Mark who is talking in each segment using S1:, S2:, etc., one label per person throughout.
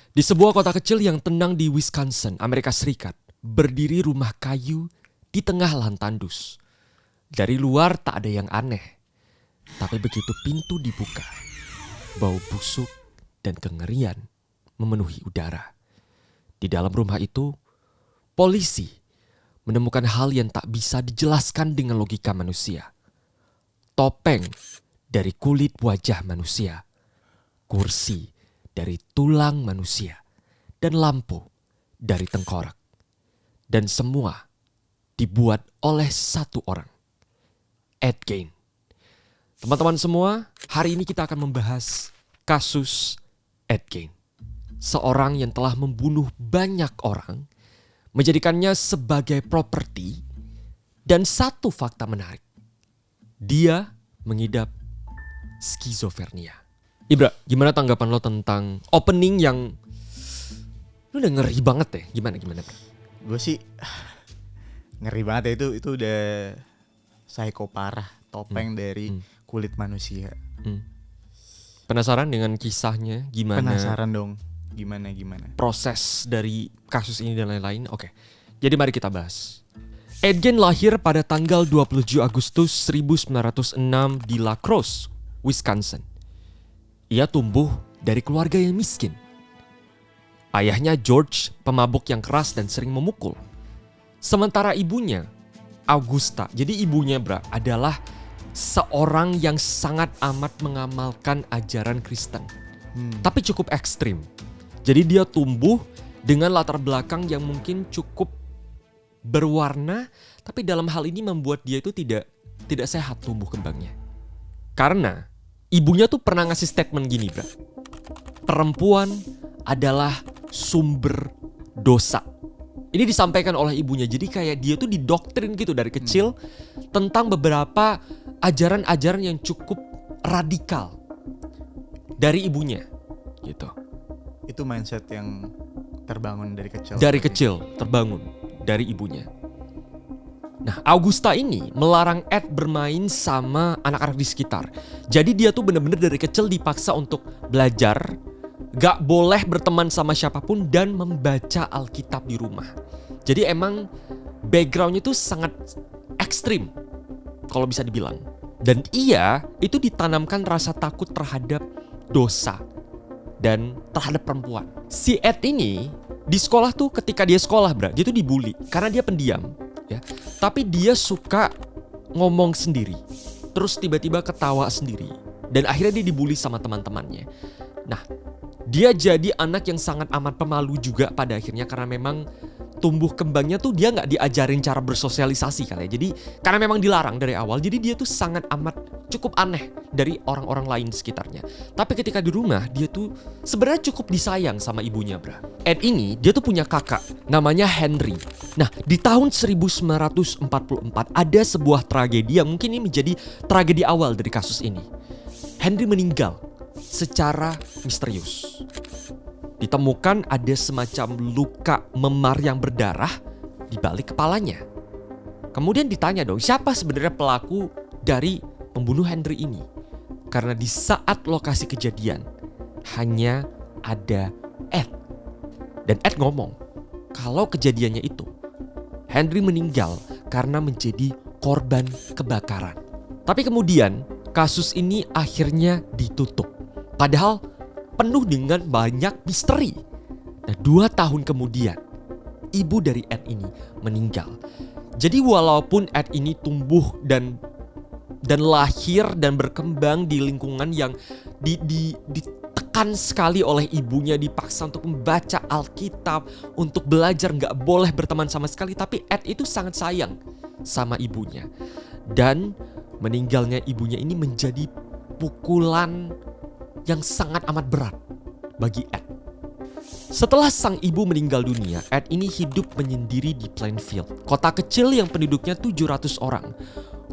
S1: Di sebuah kota kecil yang tenang di Wisconsin, Amerika Serikat, berdiri rumah kayu di tengah lahan tandus. Dari luar tak ada yang aneh. Tapi begitu pintu dibuka, bau busuk dan kengerian memenuhi udara. Di dalam rumah itu, polisi menemukan hal yang tak bisa dijelaskan dengan logika manusia. Topeng dari kulit wajah manusia, kursi dari tulang manusia, dan lampu dari tengkorak. Dan semua dibuat oleh satu orang, Ed Gein. Teman-teman semua, hari ini kita akan membahas kasus Ed Gein. Seorang yang telah membunuh banyak orang, menjadikannya sebagai properti, dan satu fakta menarik. Dia mengidap skizofrenia. Ibra, gimana tanggapan lo tentang opening yang lu udah ngeri banget ya? Gimana?
S2: Gue sih ngeri banget ya, itu udah psycho parah. Topeng dari kulit manusia.
S1: Penasaran dengan kisahnya? Gimana?
S2: Penasaran dong. Gimana?
S1: Proses dari kasus ini dan lain-lain. Oke, jadi mari kita bahas. Ed Gein lahir pada tanggal 27 Agustus 1906 di La Crosse, Wisconsin. Ia tumbuh dari keluarga yang miskin. Ayahnya George, pemabuk yang keras dan sering memukul. Sementara ibunya, Augusta, jadi ibunya adalah seorang yang sangat amat mengamalkan ajaran Kristen. Tapi cukup ekstrim. Jadi dia tumbuh dengan latar belakang yang mungkin cukup berwarna, tapi dalam hal ini membuat dia itu tidak sehat tumbuh kembangnya. Karena ibunya tuh pernah ngasih statement gini, perempuan adalah sumber dosa. Ini disampaikan oleh ibunya. Jadi kayak dia tuh didoktrin gitu dari kecil tentang beberapa ajaran-ajaran yang cukup radikal dari ibunya gitu.
S2: Itu mindset yang terbangun dari kecil.
S1: Dari kecil terbangun dari ibunya. Nah, Augusta ini melarang Ed bermain sama anak-anak di sekitar. Jadi dia tuh bener-bener dari kecil dipaksa untuk belajar, gak boleh berteman sama siapapun, dan membaca Alkitab di rumah. Jadi emang backgroundnya tuh sangat ekstrim kalau bisa dibilang. Dan ia itu ditanamkan rasa takut terhadap dosa dan terhadap perempuan. Si Ed ini di sekolah tuh, ketika dia sekolah dia tuh dibully karena dia pendiam ya. Tapi dia suka ngomong sendiri, terus tiba-tiba ketawa sendiri, dan akhirnya dia dibully sama teman-temannya. Nah, dia jadi anak yang sangat amat pemalu juga pada akhirnya, karena memang tumbuh kembangnya tuh dia gak diajarin cara bersosialisasi kali ya. Jadi karena memang dilarang dari awal, jadi dia tuh sangat amat cukup aneh dari orang-orang lain sekitarnya. Tapi ketika di rumah, dia tuh sebenarnya cukup disayang sama ibunya, Ed ini, dia tuh punya kakak namanya Henry. Nah, di tahun 1944 ada sebuah tragedi yang mungkin ini menjadi tragedi awal dari kasus ini. Henry meninggal secara misterius. Ditemukan ada semacam luka memar yang berdarah di balik kepalanya. Kemudian ditanya dong, siapa sebenarnya pelaku dari pembunuh Henry ini? Karena di saat lokasi kejadian hanya ada Ed. Dan Ed ngomong kalau kejadiannya itu Henry meninggal karena menjadi korban kebakaran. Tapi kemudian kasus ini akhirnya ditutup. Padahal penuh dengan banyak misteri. Nah, 2 tahun kemudian, ibu dari Ed ini meninggal. Jadi walaupun Ed ini tumbuh dan lahir dan berkembang di lingkungan yang ditekan sekali oleh ibunya, dipaksa untuk membaca Alkitab, untuk belajar, gak boleh berteman sama sekali. Tapi Ed itu sangat sayang sama ibunya. Dan meninggalnya ibunya ini menjadi pukulan yang sangat amat berat bagi Ed. Setelah sang ibu meninggal dunia, Ed ini hidup menyendiri di Plainfield, kota kecil yang penduduknya 700 orang.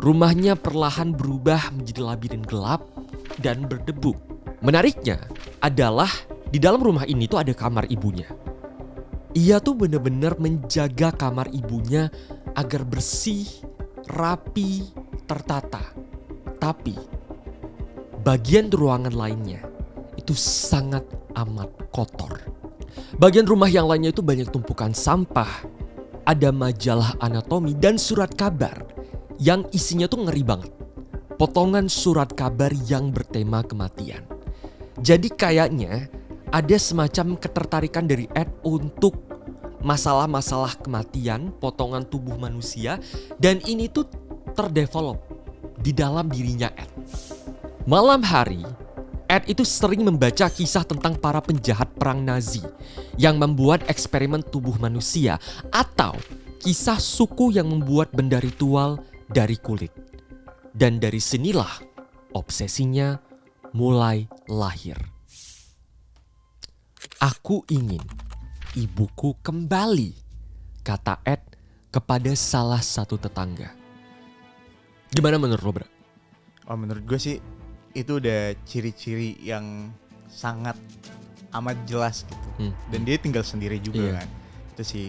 S1: Rumahnya perlahan berubah menjadi labirin gelap dan berdebu. Menariknya adalah di dalam rumah ini tuh ada kamar ibunya. Ia tuh benar-benar menjaga kamar ibunya agar bersih, rapi, tertata. Tapi bagian ruangan lainnya itu sangat amat kotor. Bagian rumah yang lainnya itu banyak tumpukan sampah. Ada majalah anatomi dan surat kabar yang isinya tuh ngeri banget. Potongan surat kabar yang bertema kematian. Jadi kayaknya ada semacam ketertarikan dari Ed untuk masalah-masalah kematian, potongan tubuh manusia, dan ini tuh terdevelop di dalam dirinya Ed. Malam hari, Ed itu sering membaca kisah tentang para penjahat perang Nazi yang membuat eksperimen tubuh manusia atau kisah suku yang membuat benda ritual dari kulit. Dan dari sinilah obsesinya mulai lahir. Aku ingin ibuku kembali, kata Ed kepada salah satu tetangga. Gimana menurut lo, Bra?
S2: Oh, menurut gue sih itu udah ciri-ciri yang sangat amat jelas gitu. Dan dia tinggal sendiri juga kan. Itu sih.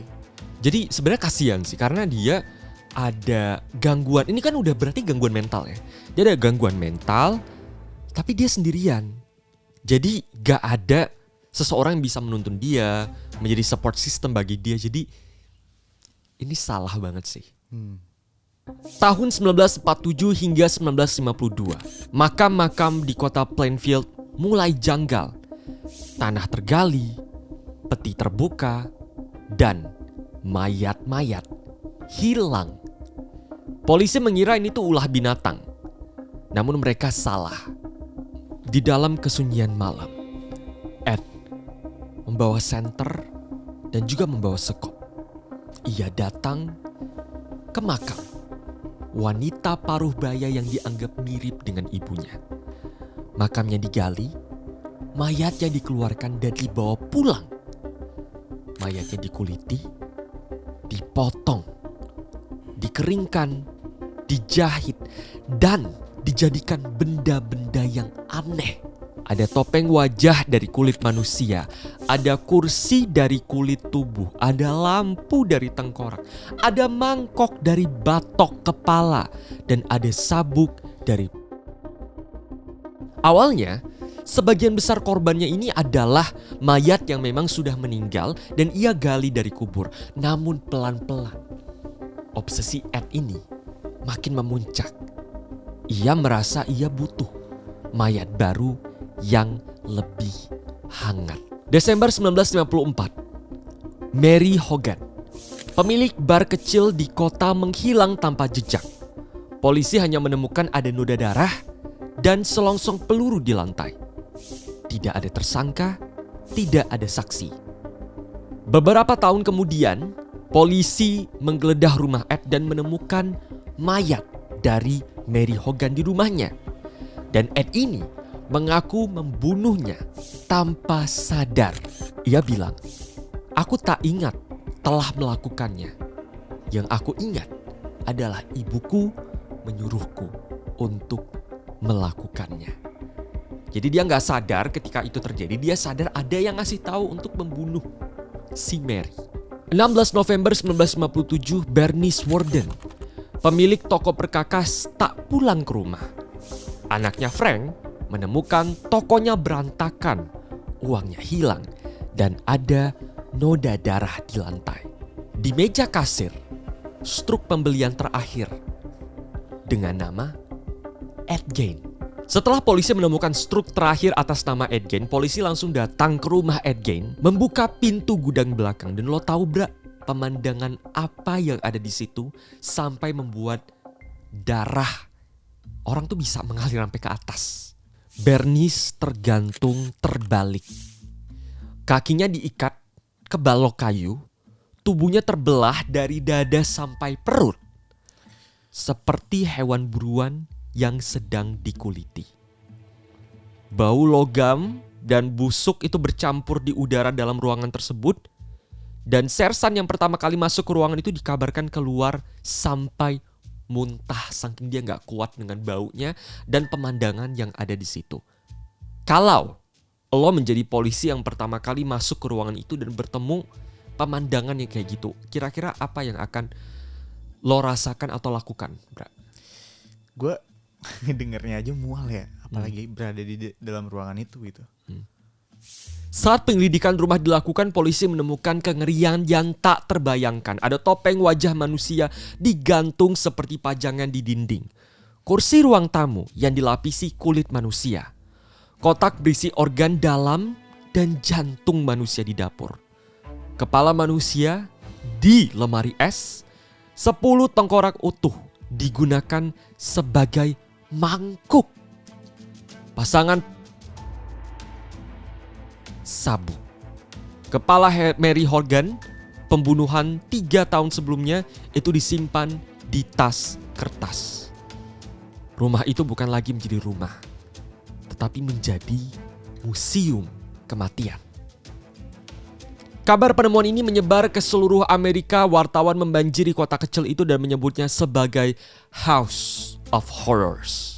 S1: Jadi sebenarnya kasihan sih karena dia ada gangguan. Ini kan udah berarti gangguan mental ya. Dia ada gangguan mental tapi dia sendirian. Jadi gak ada seseorang yang bisa menuntun dia, menjadi support system bagi dia. Jadi ini salah banget sih. Tahun 1947 hingga 1952, makam-makam di kota Plainfield mulai janggal. Tanah tergali, peti terbuka, dan mayat-mayat hilang. Polisi mengira ini tuh ulah binatang. Namun mereka salah. Di dalam kesunyian malam, Ed membawa senter dan juga membawa sekop. Ia datang ke makam wanita paruh baya yang dianggap mirip dengan ibunya. Makamnya digali, mayatnya dikeluarkan dan dibawa pulang. Mayatnya dikuliti, dipotong, dikeringkan, dijahit, dan dijadikan benda-benda yang aneh. Ada topeng wajah dari kulit manusia, ada kursi dari kulit tubuh, ada lampu dari tengkorak, ada mangkok dari batok kepala, dan ada sabuk dari... Awalnya, sebagian besar korbannya ini adalah mayat yang memang sudah meninggal dan ia gali dari kubur. Namun pelan-pelan, obsesi Ed ini makin memuncak. Ia merasa ia butuh mayat baru yang lebih hangat. Desember 1954, Mary Hogan, pemilik bar kecil di kota, menghilang tanpa jejak. Polisi hanya menemukan ada noda darah dan selongsong peluru di lantai. Tidak ada tersangka, tidak ada saksi. Beberapa tahun kemudian, polisi menggeledah rumah Ed dan menemukan mayat dari Mary Hogan di rumahnya. Dan Ed ini mengaku membunuhnya tanpa sadar. Ia bilang, "Aku tak ingat telah melakukannya. Yang aku ingat adalah ibuku menyuruhku untuk melakukannya." Jadi dia gak sadar ketika itu terjadi. Dia sadar ada yang ngasih tahu untuk membunuh si Mary. 16 November 1957, Bernice Worden, pemilik toko perkakas, tak pulang ke rumah. Anaknya Frank menemukan tokonya berantakan, uangnya hilang, dan ada noda darah di lantai. Di meja kasir, struk pembelian terakhir dengan nama Ed Gein. Setelah polisi menemukan struk terakhir atas nama Ed Gein, polisi langsung datang ke rumah Ed Gein, membuka pintu gudang belakang. Dan lo tahu, Bra, pemandangan apa yang ada di situ sampai membuat darah orang tuh bisa mengalir sampai ke atas. Bernice tergantung terbalik. Kakinya diikat ke balok kayu, tubuhnya terbelah dari dada sampai perut. Seperti hewan buruan yang sedang dikuliti. Bau logam dan busuk itu bercampur di udara dalam ruangan tersebut. Dan sersan yang pertama kali masuk ke ruangan itu dikabarkan keluar sampai muntah saking dia gak kuat dengan baunya dan pemandangan yang ada di situ. Kalau lo menjadi polisi yang pertama kali masuk ke ruangan itu dan bertemu pemandangan yang kayak gitu, kira-kira apa yang akan lo rasakan atau lakukan, Bra?
S2: Gue ngedengernya aja mual ya, apalagi berada di dalam ruangan itu gitu.
S1: Saat penyelidikan rumah dilakukan, polisi menemukan kengerian yang tak terbayangkan. Ada topeng wajah manusia digantung seperti pajangan di dinding. Kursi ruang tamu yang dilapisi kulit manusia. Kotak berisi organ dalam dan jantung manusia di dapur. Kepala manusia di lemari es. 10 tengkorak utuh digunakan sebagai mangkuk. Pasangan sabuk. Kepala Mary Horgan, pembunuhan 3 tahun sebelumnya, itu disimpan di tas kertas. Rumah itu bukan lagi menjadi rumah, tetapi menjadi museum kematian. Kabar penemuan ini menyebar ke seluruh Amerika. Wartawan membanjiri kota kecil itu dan menyebutnya sebagai House of Horrors.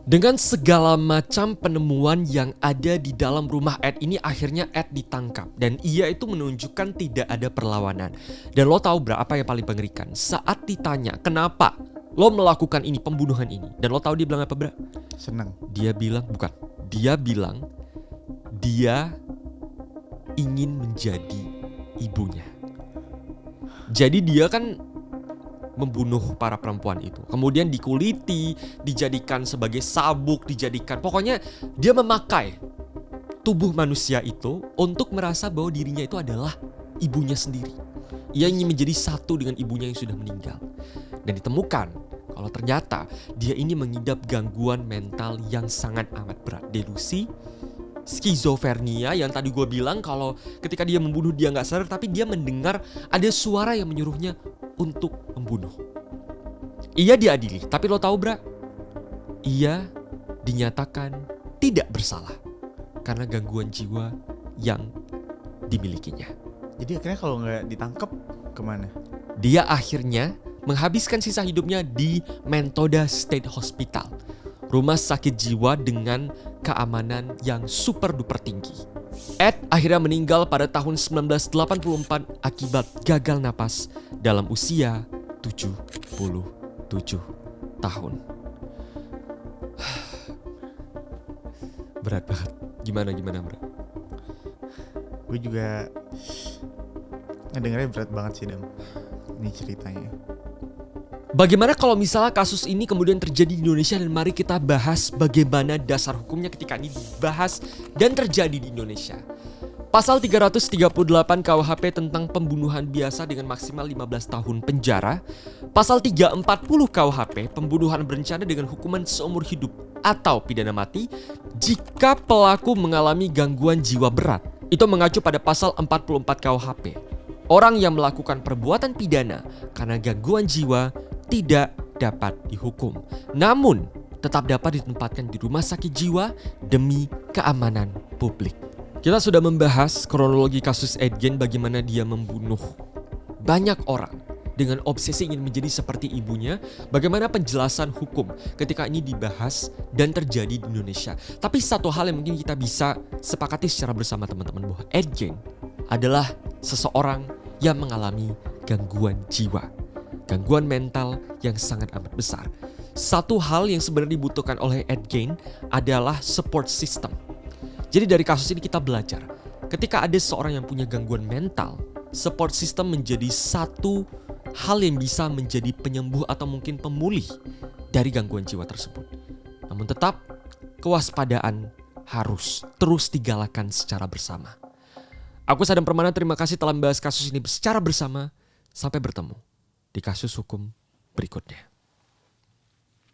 S1: Dengan segala macam penemuan yang ada di dalam rumah Ed ini, akhirnya Ed ditangkap. Dan ia itu menunjukkan tidak ada perlawanan. Dan lo tahu apa yang paling mengerikan? Saat ditanya kenapa lo melakukan ini, pembunuhan ini. Dan lo tahu dia bilang apa, Bra?
S2: Seneng.
S1: Dia bilang dia ingin menjadi ibunya. Jadi dia kan membunuh para perempuan itu. Kemudian dikuliti, dijadikan sebagai sabuk, pokoknya dia memakai tubuh manusia itu untuk merasa bahwa dirinya itu adalah ibunya sendiri. Ia ingin menjadi satu dengan ibunya yang sudah meninggal. Dan ditemukan kalau ternyata dia ini mengidap gangguan mental yang sangat amat berat. Delusi, skizofrenia yang tadi gue bilang kalau ketika dia membunuh dia gak sadar, tapi dia mendengar ada suara yang menyuruhnya untuk membunuh. Ia diadili, tapi lo tahu, Bra? Ia dinyatakan tidak bersalah karena gangguan jiwa yang dimilikinya.
S2: Jadi akhirnya kalau nggak ditangkap kemana?
S1: Dia akhirnya menghabiskan sisa hidupnya di Mendota State Hospital, rumah sakit jiwa dengan keamanan yang super duper tinggi. Ed akhirnya meninggal pada tahun 1984 akibat gagal napas dalam usia 77 tahun. Berat banget. Gimana Bro?
S2: Gue juga ngedengernya berat banget sih, Dam. Ini ceritanya.
S1: Bagaimana kalau misalnya kasus ini kemudian terjadi di Indonesia, dan mari kita bahas bagaimana dasar hukumnya ketika ini dibahas dan terjadi di Indonesia. Pasal 338 KUHP tentang pembunuhan biasa dengan maksimal 15 tahun penjara. Pasal 340 KUHP pembunuhan berencana dengan hukuman seumur hidup atau pidana mati jika pelaku mengalami gangguan jiwa berat. Itu mengacu pada pasal 44 KUHP. Orang yang melakukan perbuatan pidana karena gangguan jiwa tidak dapat dihukum, namun tetap dapat ditempatkan di rumah sakit jiwa demi keamanan publik. Kita sudah membahas kronologi kasus Ed Gein, bagaimana dia membunuh banyak orang dengan obsesi ingin menjadi seperti ibunya, bagaimana penjelasan hukum ketika ini dibahas dan terjadi di Indonesia. Tapi satu hal yang mungkin kita bisa sepakati secara bersama teman-teman, bahwa Ed Gein adalah seseorang yang mengalami gangguan jiwa, gangguan mental yang sangat amat besar. Satu hal yang sebenarnya dibutuhkan oleh Ed Gein adalah support system. Jadi dari kasus ini kita belajar, ketika ada seorang yang punya gangguan mental, support system menjadi satu hal yang bisa menjadi penyembuh atau mungkin pemulih dari gangguan jiwa tersebut. Namun tetap kewaspadaan harus terus digalakan secara bersama. Aku Sadam Permana, terima kasih telah membahas kasus ini secara bersama. Sampai bertemu di kasus hukum berikutnya.